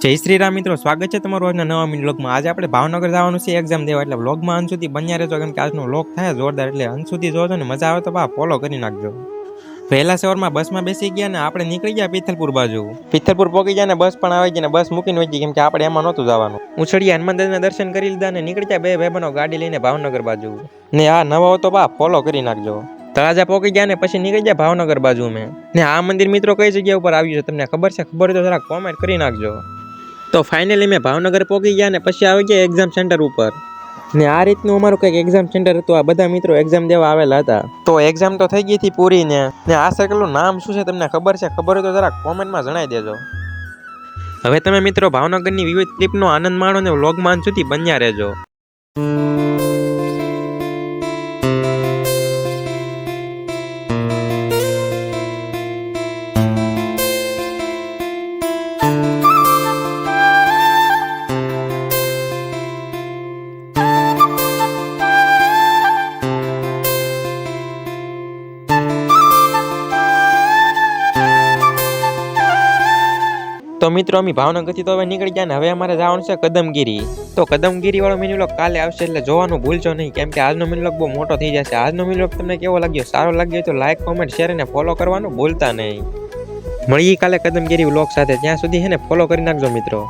જય શ્રી રામ મિત્રો, સ્વાગત છે તમારું આજના નવા મિની વ્લોગમાં। આજે આપણે ભાવનગર જવાનું છે એક્ઝામ દેવા, એટલે વ્લોગમાં અંત સુધી બન્યા રહેજો, કેમ કે આજનો વ્લોગ થાય જોરદાર, એટલે અંત સુધી જોજો ને મજા આવે તો ફોલો કરી નાખજો। વહેલા સવારમાં બસમાં બેસી ગયા ને આપણે નીકળી ગયા પિથલપુર બાજુ। પિથલપુર પહોંચી ગયા ને બસ પણ આવી ગઈ ને બસ મૂકીને વહી ગઈ, કેમ કે આપણે એમાં નહોતું જવાનું। ઉછળિયા હનુમાન દાદાના દર્શન કરી લીધા ને નીકળી ગયા બે ભાઈબંધો ગાડી લઈને ભાવનગર બાજુ। ને આ નવા હો તો ફોલો કરી નાખજો। તળાજા પહોંચી ગયા ને પછી નીકળી ગયા ભાવનગર બાજુ મેં ને આ મંદિર મિત્રો કઈ જગ્યા ઉપર આવ્યું છે તમને ખબર છે? ખબર હોય તો જરા કોમેન્ટ કરી નાખજો। તો ફાઇનલી મેં ભાવનગર પહોંચી ગયા ને પછી આવી ગયા એક્ઝામ સેન્ટર ઉપર ને આ રીતનું અમારું કંઈક એક્ઝામ સેન્ટર હતું। આ બધા મિત્રો એક્ઝામ દેવા આવેલા હતા। તો એક્ઝામ તો થઈ ગઈ હતી પૂરી ને આ સર્કલનું નામ શું છે તમને ખબર છે? ખબર હોય તો જરા કોમેન્ટમાં જણાવી દેજો। હવે તમે મિત્રો ભાવનગરની વિવિધ ક્લિપનો આનંદ માણો ને વ્લોગમાં અંત સુધી બન્યા રહેજો। તો મિત્રો અમે ભાવનગરથી તો હવે નીકળી ગયા ને હવે અમારે જવાનું છે કદમગીરી। તો કદમગીરી વાળો મિની વ્લોગ કાલે આવશે, એટલે જોવાનું ભૂલશો નહીં, કેમ કે આજનો મિની વ્લોગ બહુ મોટો થઈ જશે। આજનો મિની વ્લોગ તમને કેવો લાગ્યો? સારો લાગ્યો તો લાઈક, કોમેન્ટ, શેર અને ફોલો કરવાનું ભૂલતા નહીં। મળીએ કાલે કદમગીરી વ્લોગ સાથે, ત્યાં સુધી હે ને ફોલો કરી નાખજો મિત્રો।